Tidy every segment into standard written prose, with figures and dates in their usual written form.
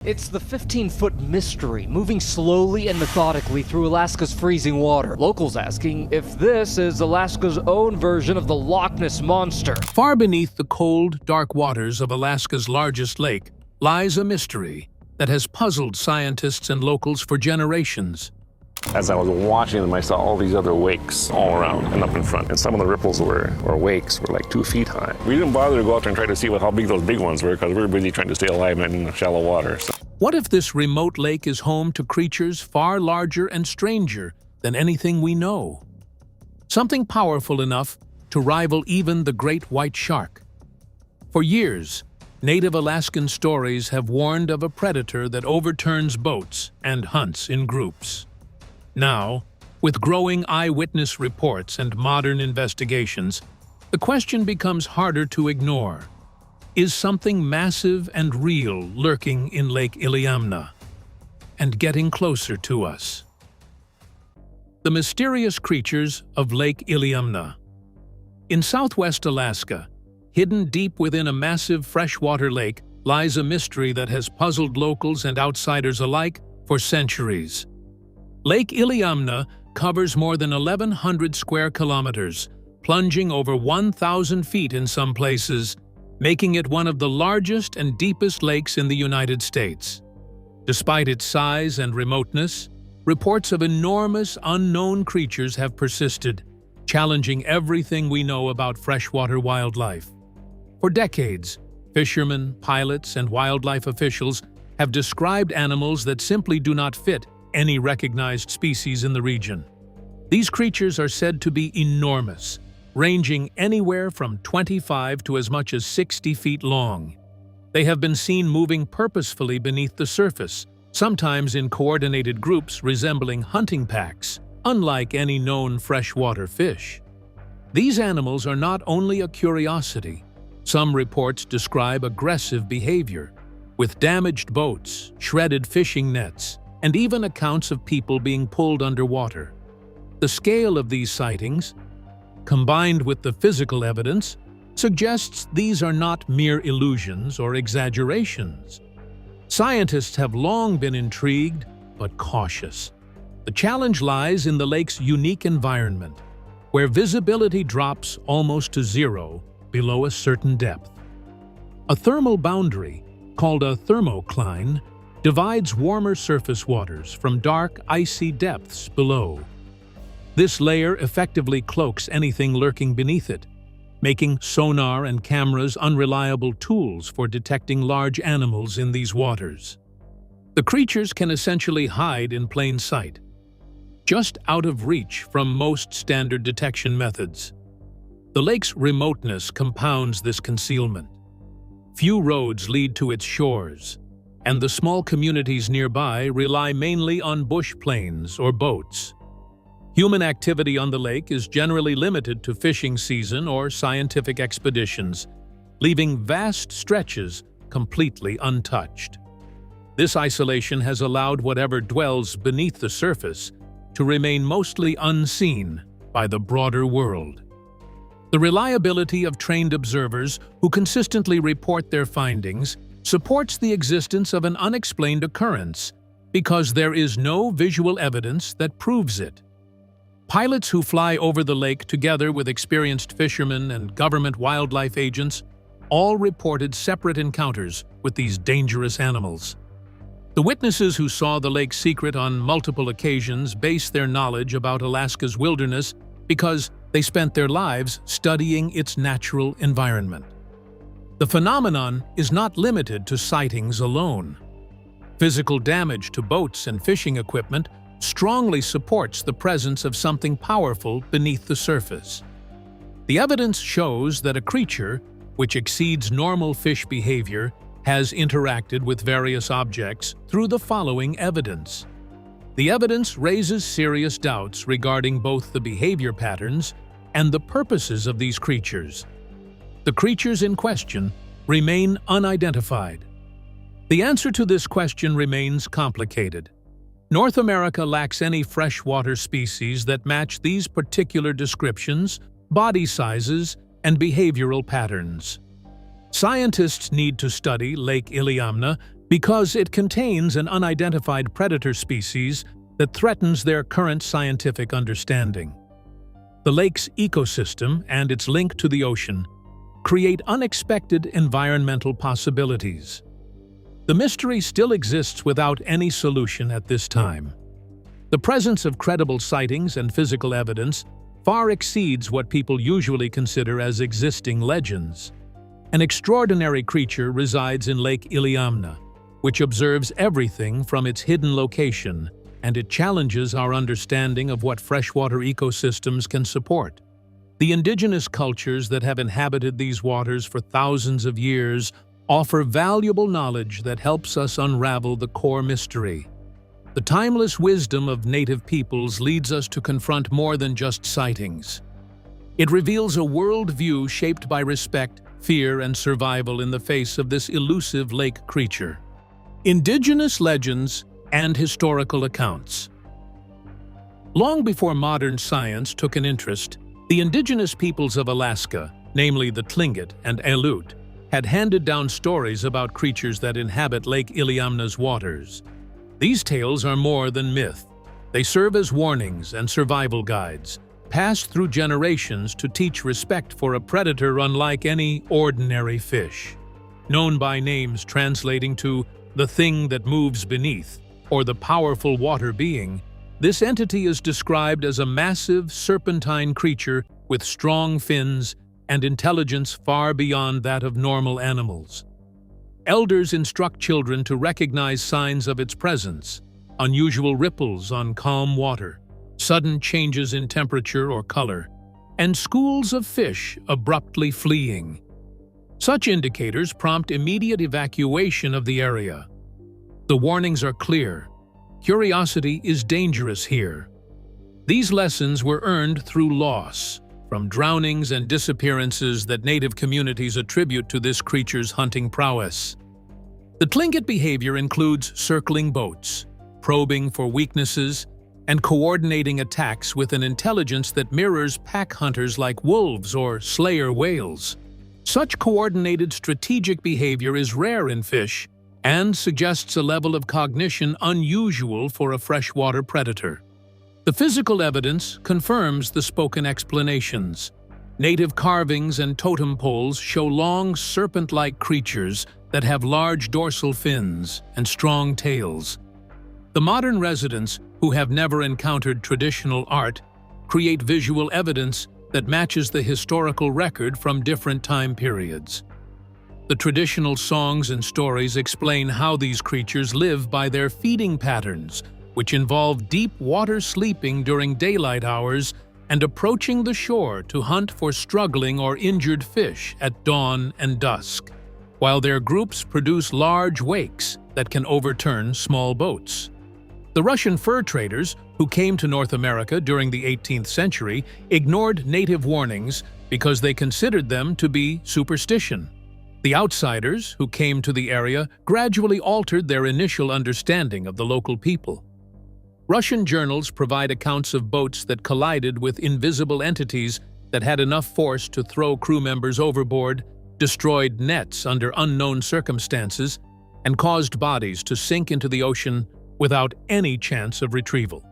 It's the 15-foot mystery, moving slowly and methodically through Alaska's freezing water. Locals asking if this is Alaska's own version of the Loch Ness Monster. Far beneath the cold, dark waters of Alaska's largest lake lies a mystery that has puzzled scientists and locals for generations. As I was watching them, I saw all these other wakes all around and up in front. And some of the ripples or wakes were like 2 feet high. We didn't bother to go out there and try to see how big those big ones were because we were busy trying to stay alive in the shallow water. So. What if this remote lake is home to creatures far larger and stranger than anything we know? Something powerful enough to rival even the great white shark. For years, native Alaskan stories have warned of a predator that overturns boats and hunts in groups. Now, with growing eyewitness reports and modern investigations, the question becomes harder to ignore. Is something massive and real lurking in Lake Iliamna and getting closer to us? The mysterious creatures of Lake Iliamna. In southwest Alaska, hidden deep within a massive freshwater lake, lies a mystery that has puzzled locals and outsiders alike for centuries. Lake Iliamna covers more than 1,100 square kilometers, plunging over 1,000 feet in some places, making it one of the largest and deepest lakes in the United States. Despite its size and remoteness, reports of enormous unknown creatures have persisted, challenging everything we know about freshwater wildlife. For decades, fishermen, pilots, and wildlife officials have described animals that simply do not fit any recognized species in the region. These creatures are said to be enormous, ranging anywhere from 25 to as much as 60 feet long. They have been seen moving purposefully beneath the surface, sometimes in coordinated groups resembling hunting packs, unlike any known freshwater fish. These animals are not only a curiosity. Some reports describe aggressive behavior, with damaged boats, shredded fishing nets, and even accounts of people being pulled underwater. The scale of these sightings, combined with the physical evidence, suggests these are not mere illusions or exaggerations. Scientists have long been intrigued but cautious. The challenge lies in the lake's unique environment, where visibility drops almost to zero below a certain depth. A thermal boundary, called a thermocline, divides warmer surface waters from dark, icy depths below. This layer effectively cloaks anything lurking beneath it, making sonar and cameras unreliable tools for detecting large animals in these waters. The creatures can essentially hide in plain sight, just out of reach from most standard detection methods. The lake's remoteness compounds this concealment. Few roads lead to its shores, and the small communities nearby rely mainly on bush planes or boats. Human activity on the lake is generally limited to fishing season or scientific expeditions, leaving vast stretches completely untouched. This isolation has allowed whatever dwells beneath the surface to remain mostly unseen by the broader world. The reliability of trained observers who consistently report their findings supports the existence of an unexplained occurrence because there is no visual evidence that proves it. Pilots who fly over the lake together with experienced fishermen and government wildlife agents all reported separate encounters with these dangerous animals. The witnesses who saw the lake's secret on multiple occasions base their knowledge about Alaska's wilderness because they spent their lives studying its natural environment. The phenomenon is not limited to sightings alone. Physical damage to boats and fishing equipment strongly supports the presence of something powerful beneath the surface. The evidence shows that a creature, which exceeds normal fish behavior, has interacted with various objects through the following evidence. The evidence raises serious doubts regarding both the behavior patterns and the purposes of these creatures. The creatures in question remain unidentified. The answer to this question remains complicated. North America lacks any freshwater species that match these particular descriptions, body sizes, and behavioral patterns. Scientists need to study Lake Iliamna because it contains an unidentified predator species that threatens their current scientific understanding. The lake's ecosystem and its link to the ocean create unexpected environmental possibilities. The mystery still exists without any solution at this time. The presence of credible sightings and physical evidence far exceeds what people usually consider as existing legends. An extraordinary creature resides in Lake Iliamna, which observes everything from its hidden location, and it challenges our understanding of what freshwater ecosystems can support. The indigenous cultures that have inhabited these waters for thousands of years offer valuable knowledge that helps us unravel the core mystery. The timeless wisdom of native peoples leads us to confront more than just sightings. It reveals a worldview shaped by respect, fear, and survival in the face of this elusive lake creature. Indigenous legends and historical accounts. Long before modern science took an interest, the indigenous peoples of Alaska, namely the Tlingit and Aleut, had handed down stories about creatures that inhabit Lake Iliamna's waters. These tales are more than myth. They serve as warnings and survival guides, passed through generations to teach respect for a predator unlike any ordinary fish. Known by names translating to the thing that moves beneath, or the powerful water being, this entity is described as a massive serpentine creature with strong fins and intelligence far beyond that of normal animals. Elders instruct children to recognize signs of its presence: unusual ripples on calm water, sudden changes in temperature or color, and schools of fish abruptly fleeing. Such indicators prompt immediate evacuation of the area. The warnings are clear. Curiosity is dangerous here. These lessons were earned through loss, from drownings and disappearances that native communities attribute to this creature's hunting prowess. The Tlingit behavior includes circling boats, probing for weaknesses, and coordinating attacks with an intelligence that mirrors pack hunters like wolves or slayer whales. Such coordinated strategic behavior is rare in fish and suggests a level of cognition unusual for a freshwater predator. The physical evidence confirms the spoken explanations. Native carvings and totem poles show long, serpent-like creatures that have large dorsal fins and strong tails. The modern residents, who have never encountered traditional art, create visual evidence that matches the historical record from different time periods. The traditional songs and stories explain how these creatures live by their feeding patterns, which involve deep water sleeping during daylight hours and approaching the shore to hunt for struggling or injured fish at dawn and dusk, while their groups produce large wakes that can overturn small boats. The Russian fur traders, who came to North America during the 18th century, ignored native warnings because they considered them to be superstition. The outsiders, who came to the area, gradually altered their initial understanding of the local people. Russian journals provide accounts of boats that collided with invisible entities that had enough force to throw crew members overboard, destroyed nets under unknown circumstances, and caused bodies to sink into the ocean without any chance of retrieval.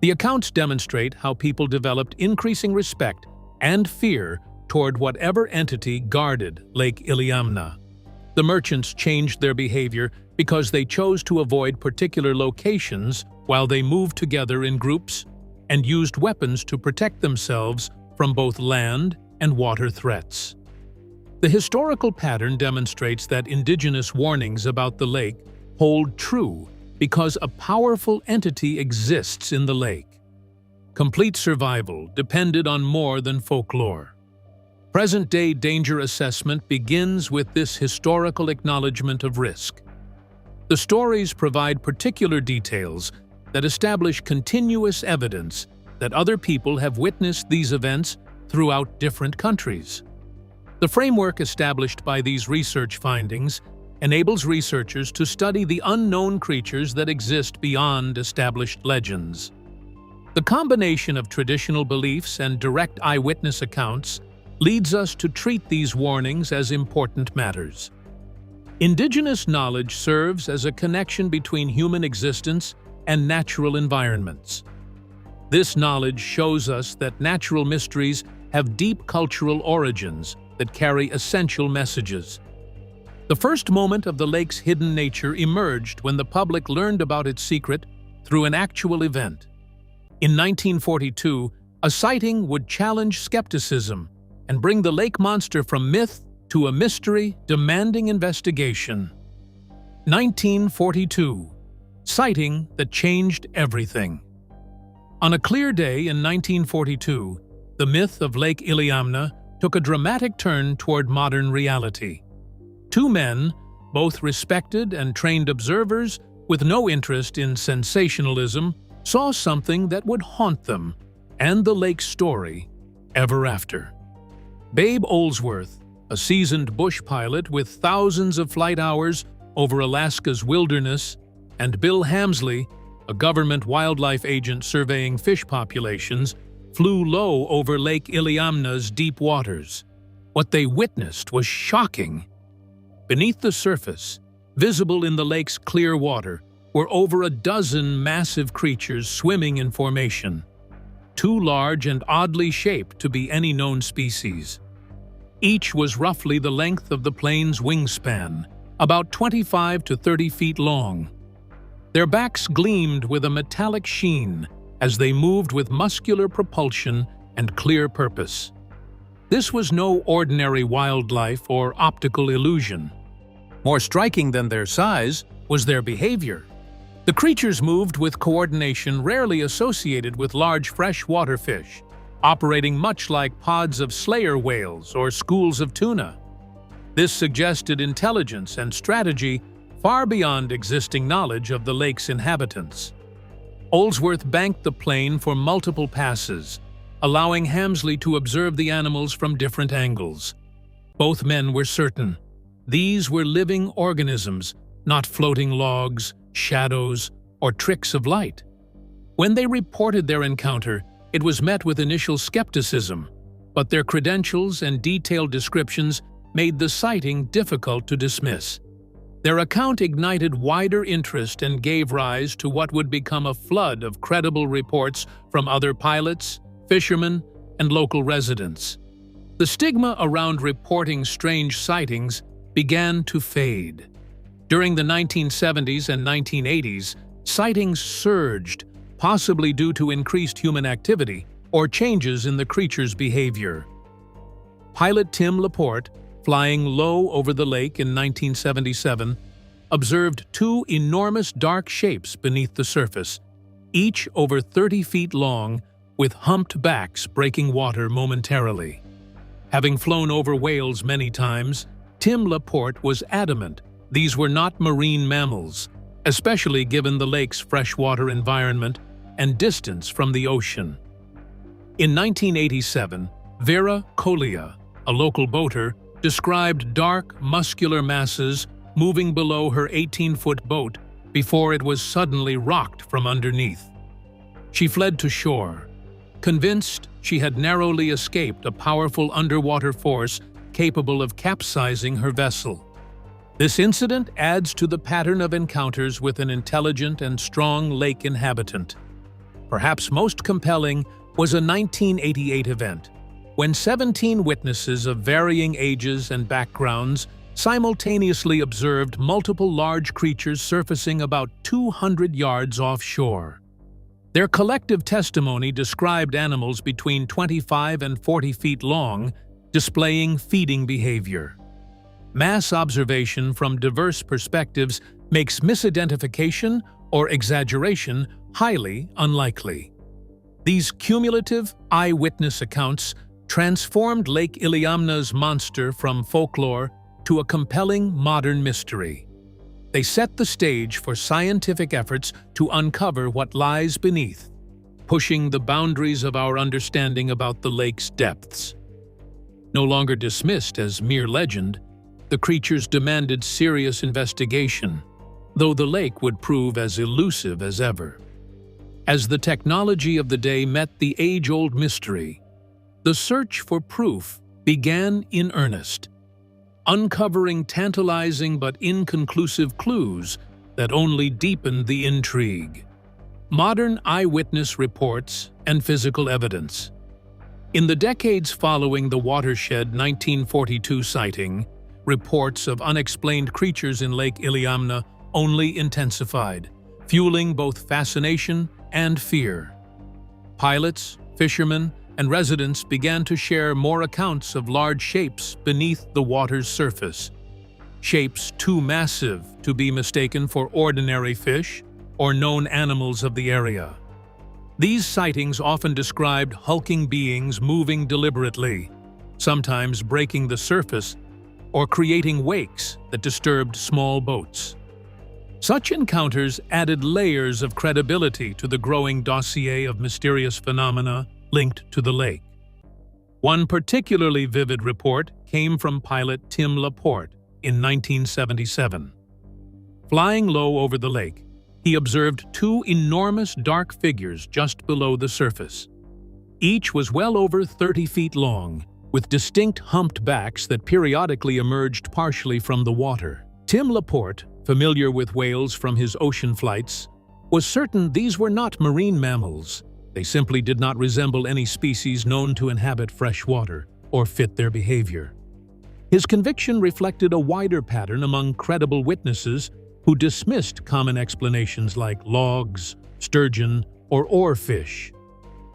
The accounts demonstrate how people developed increasing respect and fear toward whatever entity guarded Lake Iliamna. The merchants changed their behavior because they chose to avoid particular locations while they moved together in groups and used weapons to protect themselves from both land and water threats. The historical pattern demonstrates that indigenous warnings about the lake hold true because a powerful entity exists in the lake. Complete survival depended on more than folklore. Present-day danger assessment begins with this historical acknowledgement of risk. The stories provide particular details that establish continuous evidence that other people have witnessed these events throughout different countries. The framework established by these research findings enables researchers to study the unknown creatures that exist beyond established legends. The combination of traditional beliefs and direct eyewitness accounts leads us to treat these warnings as important matters. Indigenous knowledge serves as a connection between human existence and natural environments. This knowledge shows us that natural mysteries have deep cultural origins that carry essential messages. The first moment of the lake's hidden nature emerged when the public learned about its secret through an actual event. In 1942, a sighting would challenge skepticism and bring the lake monster from myth to a mystery demanding investigation. 1942. Sighting that changed everything. On a clear day in 1942, the myth of Lake Iliamna took a dramatic turn toward modern reality. Two men, both respected and trained observers with no interest in sensationalism, saw something that would haunt them and the lake's story ever after. Babe Olsworth, a seasoned bush pilot with thousands of flight hours over Alaska's wilderness, and Bill Hamsley, a government wildlife agent surveying fish populations, flew low over Lake Iliamna's deep waters. What they witnessed was shocking. Beneath the surface, visible in the lake's clear water, were over a dozen massive creatures swimming in formation, too large and oddly shaped to be any known species. Each was roughly the length of the plane's wingspan, about 25 to 30 feet long. Their backs gleamed with a metallic sheen as they moved with muscular propulsion and clear purpose. This was no ordinary wildlife or optical illusion. More striking than their size was their behavior. The creatures moved with coordination rarely associated with large freshwater fish, operating much like pods of slayer whales or schools of tuna. This suggested intelligence and strategy far beyond existing knowledge of the lake's inhabitants. Olsworth banked the plane for multiple passes, allowing Hamsley to observe the animals from different angles. Both men were certain these were living organisms, not floating logs, shadows, or tricks of light. When they reported their encounter, it was met with initial skepticism, but their credentials and detailed descriptions made the sighting difficult to dismiss. Their account ignited wider interest and gave rise to what would become a flood of credible reports from other pilots, fishermen, and local residents. The stigma around reporting strange sightings began to fade. During the 1970s and 1980s, sightings surged, possibly due to increased human activity or changes in the creature's behavior. Pilot Tim Laporte, flying low over the lake in 1977, observed two enormous dark shapes beneath the surface, each over 30 feet long, with humped backs breaking water momentarily. Having flown over whales many times, Tim Laporte was adamant these were not marine mammals, especially given the lake's freshwater environment and distance from the ocean. In 1987, Vera Collier, a local boater, described dark, muscular masses moving below her 18-foot boat before it was suddenly rocked from underneath. She fled to shore, convinced she had narrowly escaped a powerful underwater force capable of capsizing her vessel. This incident adds to the pattern of encounters with an intelligent and strong lake inhabitant. Perhaps most compelling was a 1988 event, when 17 witnesses of varying ages and backgrounds simultaneously observed multiple large creatures surfacing about 200 yards offshore. Their collective testimony described animals between 25 and 40 feet long, displaying feeding behavior. Mass observation from diverse perspectives makes misidentification or exaggeration highly unlikely. These cumulative eyewitness accounts transformed Lake Iliamna's monster from folklore to a compelling modern mystery. They set the stage for scientific efforts to uncover what lies beneath, pushing the boundaries of our understanding about the lake's depths. No longer dismissed as mere legend, the creatures demanded serious investigation, though the lake would prove as elusive as ever. As the technology of the day met the age-old mystery, the search for proof began in earnest. uncovering tantalizing but inconclusive clues that only deepened the intrigue. Modern eyewitness reports and physical evidence. In the decades following the watershed 1942 sighting, reports of unexplained creatures in Lake Iliamna only intensified, fueling both fascination and fear. Pilots, fishermen, and residents began to share more accounts of large shapes beneath the water's surface. Shapes too massive to be mistaken for ordinary fish or known animals of the area. These sightings often described hulking beings moving deliberately, sometimes breaking the surface or creating wakes that disturbed small boats. Such encounters added layers of credibility to the growing dossier of mysterious phenomena linked to the lake. One particularly vivid report came from pilot Tim Laporte in 1977. Flying low over the lake, he observed two enormous dark figures just below the surface. Each was well over 30 feet long, with distinct humped backs that periodically emerged partially from the water. Tim Laporte, familiar with whales from his ocean flights, was certain these were not marine mammals. They simply did not resemble any species known to inhabit fresh water or fit their behavior. His conviction reflected a wider pattern among credible witnesses who dismissed common explanations like logs, sturgeon, or oarfish.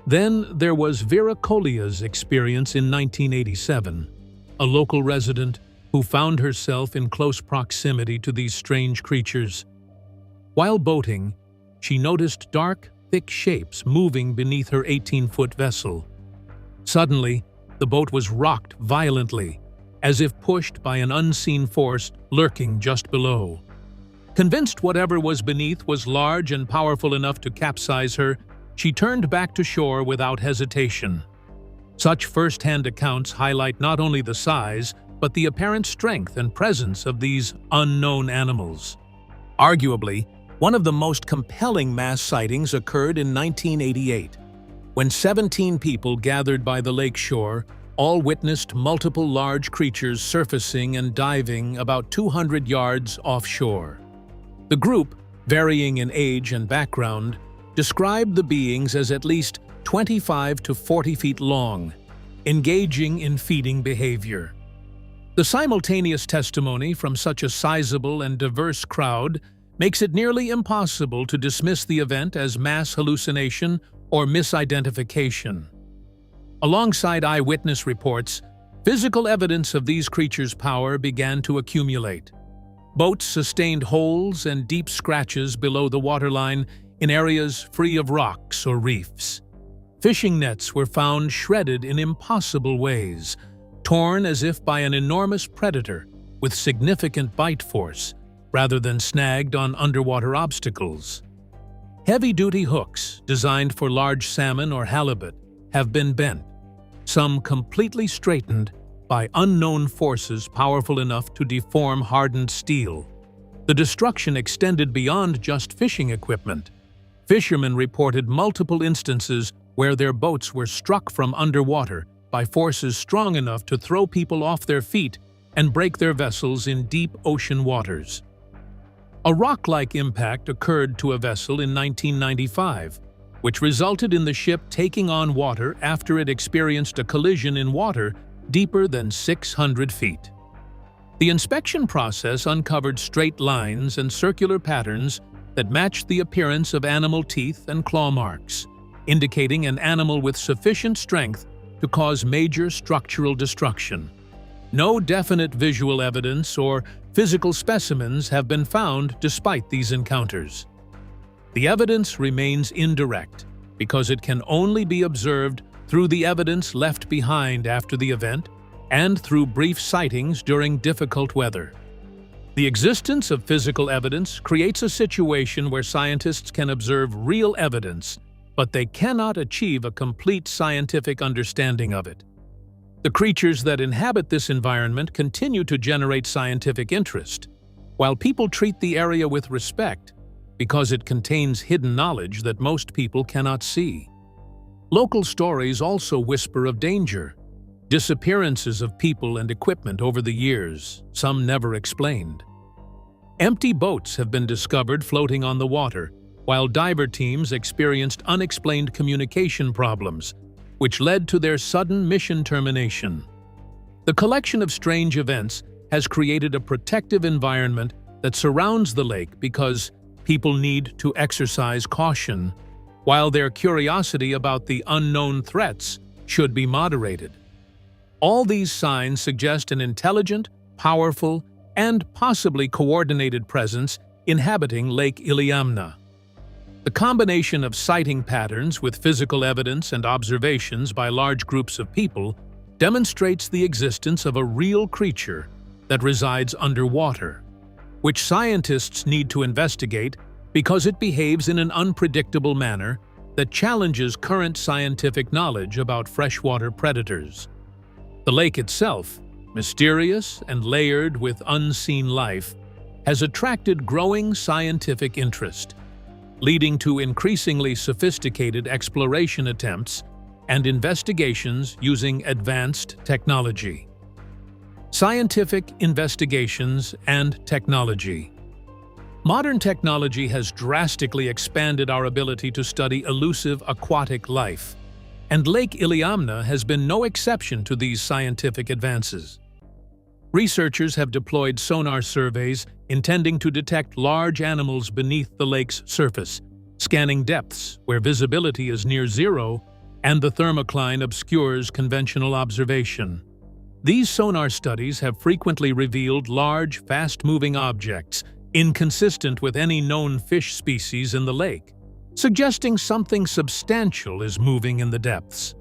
Then there was Vera Collia's experience in 1987, a local resident who found herself in close proximity to these strange creatures. While boating, she noticed dark, thick shapes moving beneath her 18-foot vessel. Suddenly, the boat was rocked violently, as if pushed by an unseen force lurking just below. Convinced whatever was beneath was large and powerful enough to capsize her, she turned back to shore without hesitation. Such first-hand accounts highlight not only the size, but the apparent strength and presence of these unknown animals. Arguably, one of the most compelling mass sightings occurred in 1988, when 17 people gathered by the lake shore all witnessed multiple large creatures surfacing and diving about 200 yards offshore. The group, varying in age and background, described the beings as at least 25 to 40 feet long, engaging in feeding behavior. The simultaneous testimony from such a sizable and diverse crowd makes it nearly impossible to dismiss the event as mass hallucination or misidentification. Alongside eyewitness reports, physical evidence of these creatures' power began to accumulate. Boats sustained holes and deep scratches below the waterline in areas free of rocks or reefs. Fishing nets were found shredded in impossible ways, torn as if by an enormous predator with significant bite force, rather than snagged on underwater obstacles. Heavy-duty hooks, designed for large salmon or halibut, have been bent, some completely straightened by unknown forces powerful enough to deform hardened steel. The destruction extended beyond just fishing equipment. Fishermen reported multiple instances where their boats were struck from underwater by forces strong enough to throw people off their feet and break their vessels in deep ocean waters. A rock-like impact occurred to a vessel in 1995, which resulted in the ship taking on water after it experienced a collision in water deeper than 600 feet. The inspection process uncovered straight lines and circular patterns that matched the appearance of animal teeth and claw marks, indicating an animal with sufficient strength to cause major structural destruction. No definite visual evidence or physical specimens have been found despite these encounters. The evidence remains indirect because it can only be observed through the evidence left behind after the event and through brief sightings during difficult weather. The existence of physical evidence creates a situation where scientists can observe real evidence, but they cannot achieve a complete scientific understanding of it. The creatures that inhabit this environment continue to generate scientific interest, while people treat the area with respect because it contains hidden knowledge that most people cannot see. Local stories also whisper of danger. disappearances of people and equipment over the years, some never explained. Empty boats have been discovered floating on the water, while diver teams experienced unexplained communication problems, which led to their sudden mission termination. The collection of strange events has created a protective environment that surrounds the lake because people need to exercise caution, while their curiosity about the unknown threats should be moderated. All these signs suggest an intelligent, powerful, and possibly coordinated presence inhabiting Lake Iliamna. The combination of sighting patterns with physical evidence and observations by large groups of people demonstrates the existence of a real creature that resides underwater, which scientists need to investigate because it behaves in an unpredictable manner that challenges current scientific knowledge about freshwater predators. The lake itself, mysterious and layered with unseen life, has attracted growing scientific interest, leading to increasingly sophisticated exploration attempts and investigations using advanced technology. Scientific investigations and technology. Modern technology has drastically expanded our ability to study elusive aquatic life, and Lake Iliamna has been no exception to these scientific advances. Researchers have deployed sonar surveys intending to detect large animals beneath the lake's surface, scanning depths where visibility is near zero and the thermocline obscures conventional observation. These sonar studies have frequently revealed large, fast-moving objects inconsistent with any known fish species in the lake, suggesting something substantial is moving in the depths.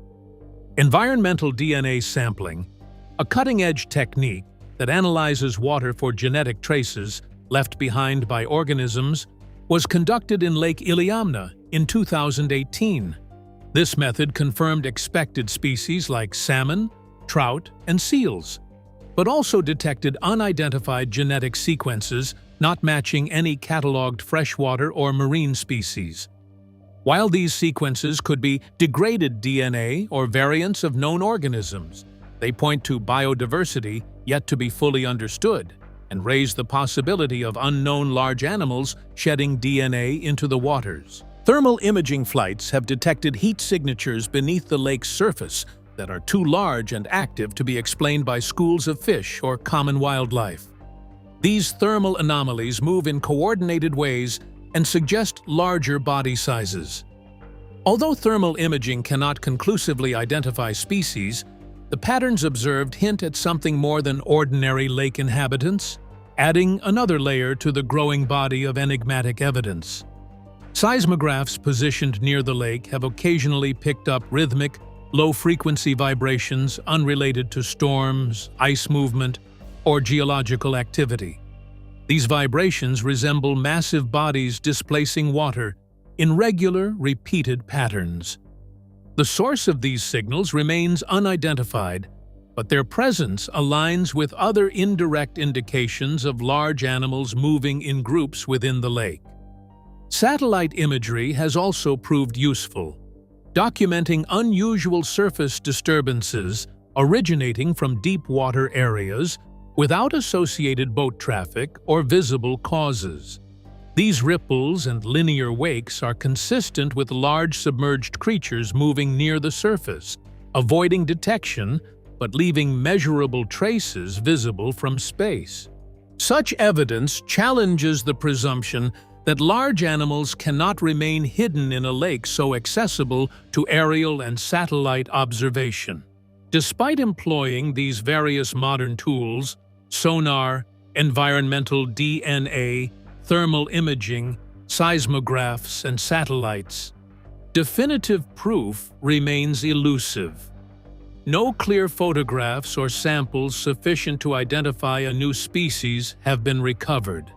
Environmental DNA sampling, a cutting-edge technique that analyzes water for genetic traces left behind by organisms, was conducted in Lake Iliamna in 2018. This method confirmed expected species like salmon, trout, and seals, but also detected unidentified genetic sequences not matching any cataloged freshwater or marine species. While these sequences could be degraded DNA or variants of known organisms, they point to biodiversity yet to be fully understood and raise the possibility of unknown large animals shedding DNA into the waters. Thermal imaging flights have detected heat signatures beneath the lake's surface that are too large and active to be explained by schools of fish or common wildlife. These thermal anomalies move in coordinated ways and suggest larger body sizes. Although thermal imaging cannot conclusively identify species, the patterns observed hint at something more than ordinary lake inhabitants, adding another layer to the growing body of enigmatic evidence. Seismographs positioned near the lake have occasionally picked up rhythmic, low-frequency vibrations unrelated to storms, ice movement, or geological activity. These vibrations resemble massive bodies displacing water in regular, repeated patterns. The source of these signals remains unidentified, but their presence aligns with other indirect indications of large animals moving in groups within the lake. Satellite imagery has also proved useful, documenting unusual surface disturbances originating from deep water areas without associated boat traffic or visible causes. These ripples and linear wakes are consistent with large submerged creatures moving near the surface, avoiding detection but leaving measurable traces visible from space. Such evidence challenges the presumption that large animals cannot remain hidden in a lake so accessible to aerial and satellite observation. Despite employing these various modern tools, sonar, environmental DNA, thermal imaging, seismographs, and satellites, definitive proof remains elusive. No clear photographs or samples sufficient to identify a new species have been recovered.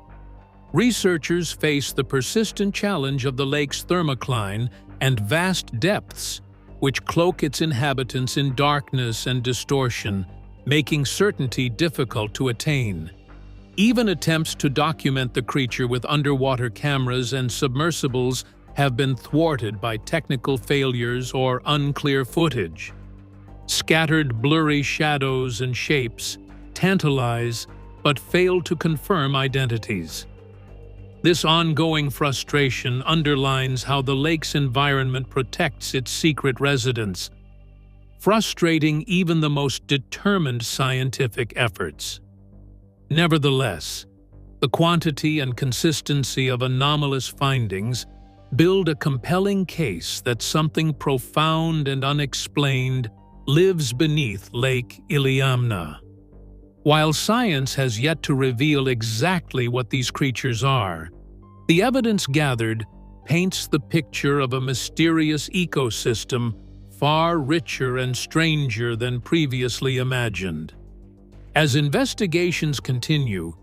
Researchers face the persistent challenge of the lake's thermocline and vast depths, which cloak its inhabitants in darkness and distortion, making certainty difficult to attain. Even attempts to document the creature with underwater cameras and submersibles have been thwarted by technical failures or unclear footage. Scattered blurry shadows and shapes tantalize but fail to confirm identities. This ongoing frustration underlines how the lake's environment protects its secret residents, frustrating even the most determined scientific efforts. Nevertheless, the quantity and consistency of anomalous findings build a compelling case that something profound and unexplained lives beneath Lake Iliamna. While science has yet to reveal exactly what these creatures are, the evidence gathered paints the picture of a mysterious ecosystem far richer and stranger than previously imagined. As investigations continue,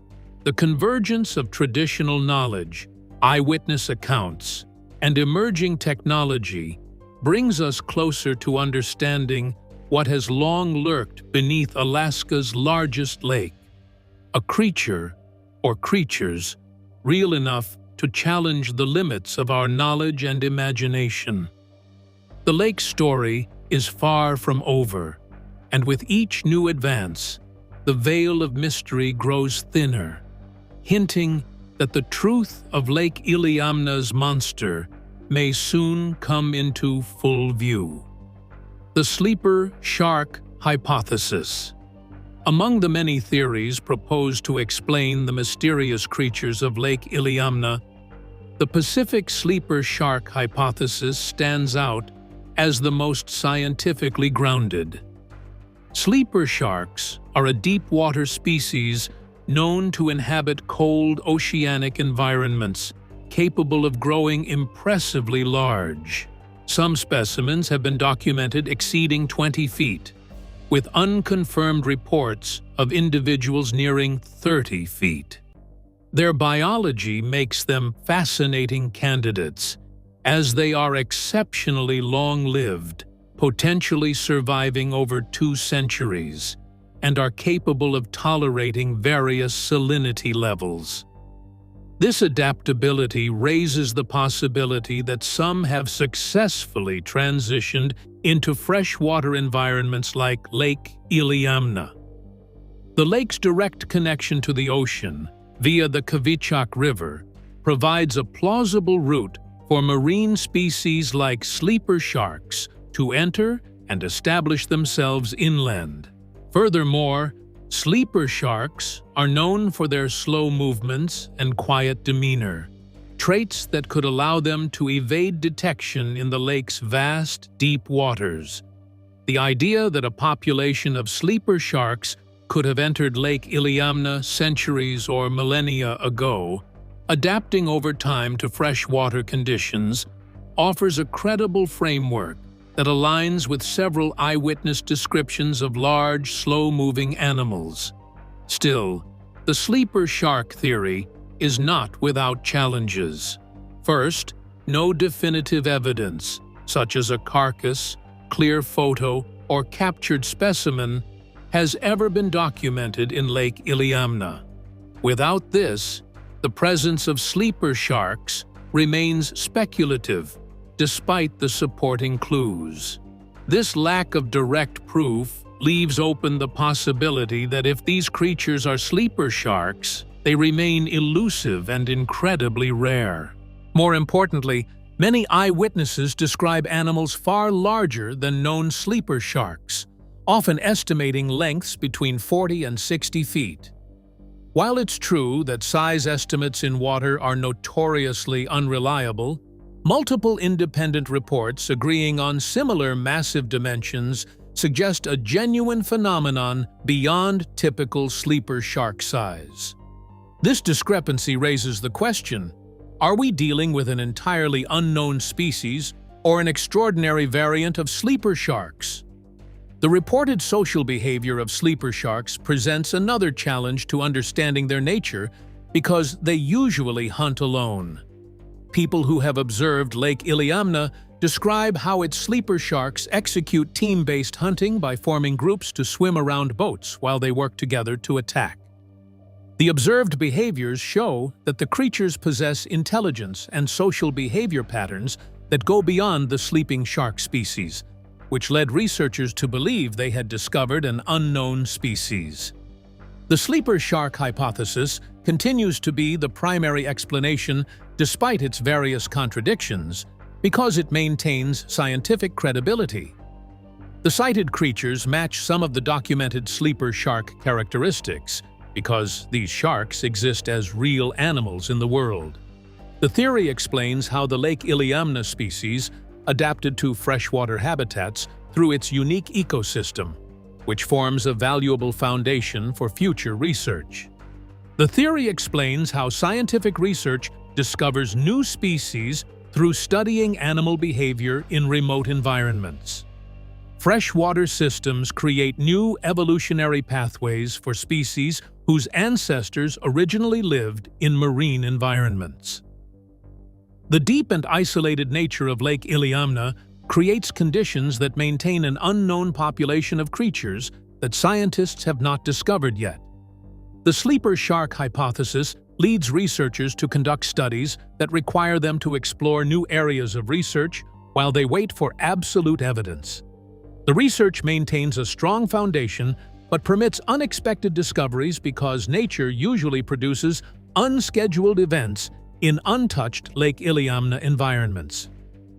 the convergence of traditional knowledge, eyewitness accounts, and emerging technology brings us closer to understanding what has long lurked beneath Alaska's largest lake, a creature or creatures real enough to challenge the limits of our knowledge and imagination. The lake's story is far from over, and with each new advance, the veil of mystery grows thinner, hinting that the truth of Lake Iliamna's monster may soon come into full view. The sleeper shark hypothesis. Among the many theories proposed to explain the mysterious creatures of Lake Iliamna, the Pacific sleeper shark hypothesis stands out as the most scientifically grounded. Sleeper sharks are a deep-water species known to inhabit cold oceanic environments, capable of growing impressively large. Some specimens have been documented exceeding 20 feet, with unconfirmed reports of individuals nearing 30 feet. Their biology makes them fascinating candidates, as they are exceptionally long-lived, potentially surviving over 2 centuries, and are capable of tolerating various salinity levels. This adaptability raises the possibility that some have successfully transitioned into freshwater environments like Lake Iliamna. The lake's direct connection to the ocean, via the Kvichak River, provides a plausible route for marine species like sleeper sharks to enter and establish themselves inland. Furthermore, sleeper sharks are known for their slow movements and quiet demeanor, traits that could allow them to evade detection in the lake's vast, deep waters. The idea that a population of sleeper sharks could have entered Lake Iliamna centuries or millennia ago, adapting over time to freshwater conditions, offers a credible framework that aligns with several eyewitness descriptions of large, slow-moving animals. Still, the sleeper shark theory is not without challenges. First, no definitive evidence, such as a carcass, clear photo, or captured specimen, has ever been documented in Lake Iliamna. Without this, the presence of sleeper sharks remains speculative, despite the supporting clues. This lack of direct proof leaves open the possibility that if these creatures are sleeper sharks, they remain elusive and incredibly rare. More importantly, many eyewitnesses describe animals far larger than known sleeper sharks, often estimating lengths between 40 and 60 feet. While it's true that size estimates in water are notoriously unreliable, multiple independent reports agreeing on similar massive dimensions suggest a genuine phenomenon beyond typical sleeper shark size. This discrepancy raises the question, are we dealing with an entirely unknown species or an extraordinary variant of sleeper sharks? The reported social behavior of sleeper sharks presents another challenge to understanding their nature because they usually hunt alone. People who have observed Lake Iliamna describe how its sleeper sharks execute team-based hunting by forming groups to swim around boats while they work together to attack. The observed behaviors show that the creatures possess intelligence and social behavior patterns that go beyond the sleeping shark species, which led researchers to believe they had discovered an unknown species. The sleeper shark hypothesis continues to be the primary explanation despite its various contradictions, because it maintains scientific credibility. The sighted creatures match some of the documented sleeper shark characteristics, because these sharks exist as real animals in the world. The theory explains how the Lake Iliamna species adapted to freshwater habitats through its unique ecosystem, which forms a valuable foundation for future research. The theory explains how scientific research discovers new species through studying animal behavior in remote environments. Freshwater systems create new evolutionary pathways for species whose ancestors originally lived in marine environments. The deep and isolated nature of Lake Iliamna creates conditions that maintain an unknown population of creatures that scientists have not discovered yet. The sleeper shark hypothesis leads researchers to conduct studies that require them to explore new areas of research while they wait for absolute evidence. The research maintains a strong foundation but permits unexpected discoveries because nature usually produces unscheduled events in untouched Lake Iliamna environments.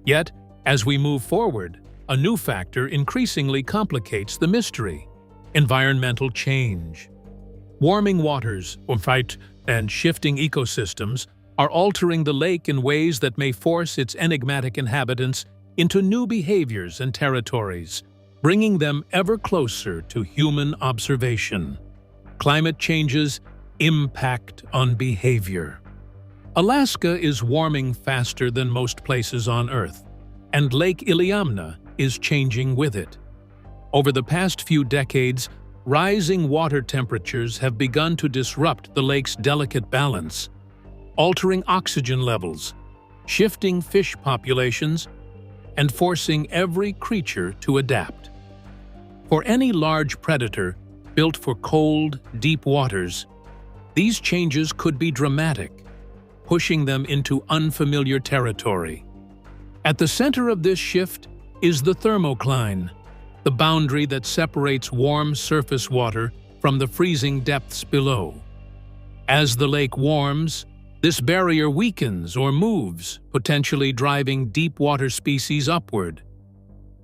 Yet, as we move forward, a new factor increasingly complicates the mystery: environmental change. Warming waters, and shifting ecosystems are altering the lake in ways that may force its enigmatic inhabitants into new behaviors and territories, bringing them ever closer to human observation. Climate change's impact on behavior. Alaska is warming faster than most places on Earth, and Lake Iliamna is changing with it. Over the past few decades, rising water temperatures have begun to disrupt the lake's delicate balance, altering oxygen levels, shifting fish populations, and forcing every creature to adapt. For any large predator built for cold, deep waters, these changes could be dramatic, pushing them into unfamiliar territory. At the center of this shift is the thermocline, the boundary that separates warm surface water from the freezing depths below. As the lake warms, this barrier weakens or moves, potentially driving deep water species upward.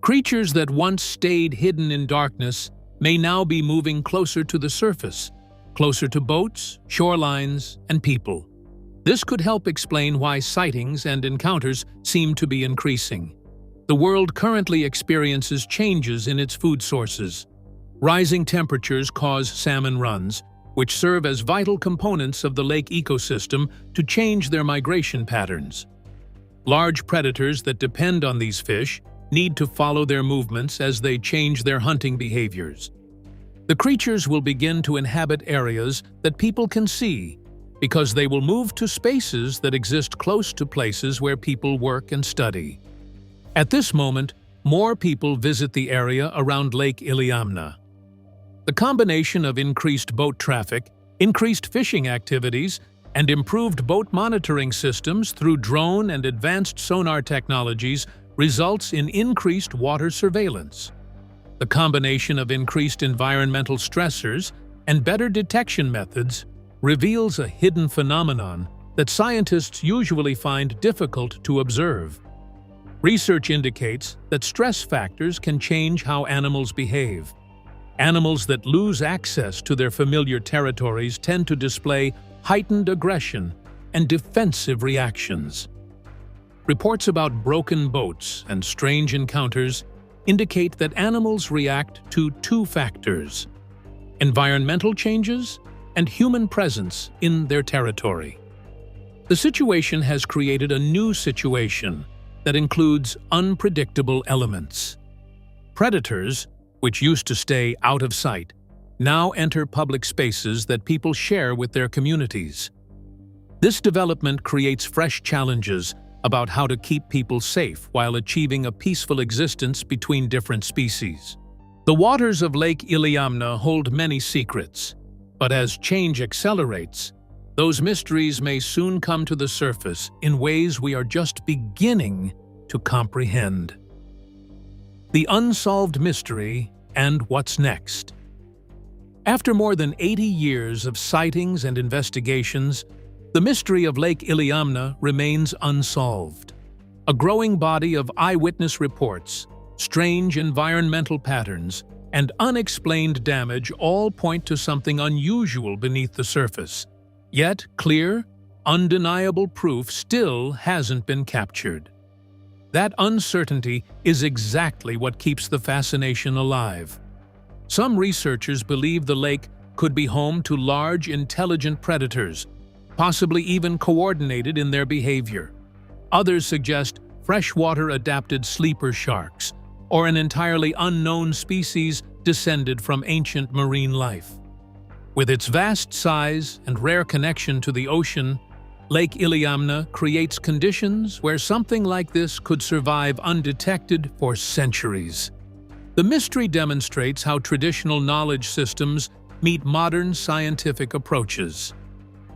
Creatures that once stayed hidden in darkness may now be moving closer to the surface, closer to boats, shorelines, and people. This could help explain why sightings and encounters seem to be increasing. The world currently experiences changes in its food sources. Rising temperatures cause salmon runs, which serve as vital components of the lake ecosystem to change their migration patterns. Large predators that depend on these fish need to follow their movements as they change their hunting behaviors. The creatures will begin to inhabit areas that people can see, because they will move to spaces that exist close to places where people work and study. At this moment, more people visit the area around Lake Iliamna. The combination of increased boat traffic, increased fishing activities, and improved boat monitoring systems through drone and advanced sonar technologies results in increased water surveillance. The combination of increased environmental stressors and better detection methods reveals a hidden phenomenon that scientists usually find difficult to observe. Research indicates that stress factors can change how animals behave. Animals that lose access to their familiar territories tend to display heightened aggression and defensive reactions. Reports about broken boats and strange encounters indicate that animals react to two factors: environmental changes and human presence in their territory. The situation has created a new situation that includes unpredictable elements. Predators, which used to stay out of sight, now enter public spaces that people share with their communities. This development creates fresh challenges about how to keep people safe while achieving a peaceful existence between different species. The waters of Lake Iliamna hold many secrets, but as change accelerates, those mysteries may soon come to the surface in ways we are just beginning to comprehend. the unsolved mystery, and what's next. After more than 80 years of sightings and investigations, the mystery of Lake Iliamna remains unsolved. A growing body of eyewitness reports, strange environmental patterns, and unexplained damage all point to something unusual beneath the surface. Yet, clear, undeniable proof still hasn't been captured. That uncertainty is exactly what keeps the fascination alive. Some researchers believe the lake could be home to large, intelligent predators, possibly even coordinated in their behavior. Others suggest freshwater-adapted sleeper sharks, or an entirely unknown species descended from ancient marine life. With its vast size and rare connection to the ocean, Lake Iliamna creates conditions where something like this could survive undetected for centuries. The mystery demonstrates how traditional knowledge systems meet modern scientific approaches.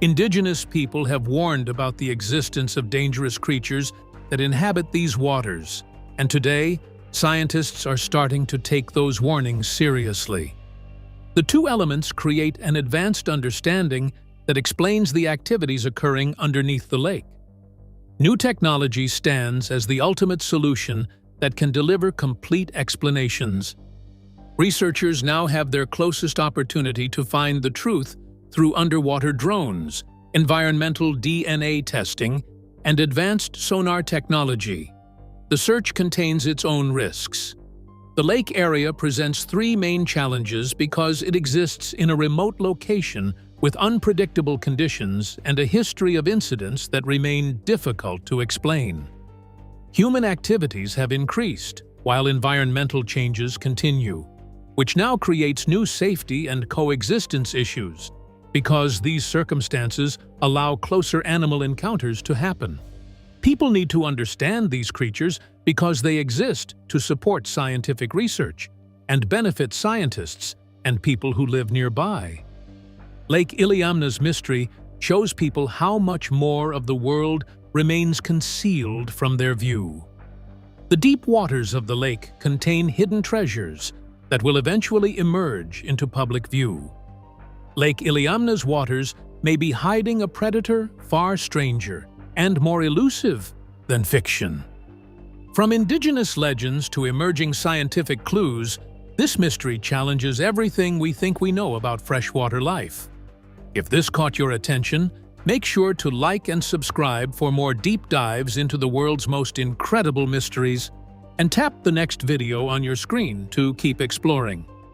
Indigenous people have warned about the existence of dangerous creatures that inhabit these waters, and today, scientists are starting to take those warnings seriously. The two elements create an advanced understanding that explains the activities occurring underneath the lake. New technology stands as the ultimate solution that can deliver complete explanations. Researchers now have their closest opportunity to find the truth through underwater drones, environmental DNA testing, and advanced sonar technology. The search contains its own risks. The lake area presents three main challenges because it exists in a remote location with unpredictable conditions and a history of incidents that remain difficult to explain. Human activities have increased, while environmental changes continue, which now creates new safety and coexistence issues, because these circumstances allow closer animal encounters to happen. People need to understand these creatures because they exist to support scientific research and benefit scientists and people who live nearby. Lake Iliamna's mystery shows people how much more of the world remains concealed from their view. The deep waters of the lake contain hidden treasures that will eventually emerge into public view. Lake Iliamna's waters may be hiding a predator far stranger and more elusive than fiction. From indigenous legends to emerging scientific clues, this mystery challenges everything we think we know about freshwater life. If this caught your attention, make sure to like and subscribe for more deep dives into the world's most incredible mysteries, and tap the next video on your screen to keep exploring.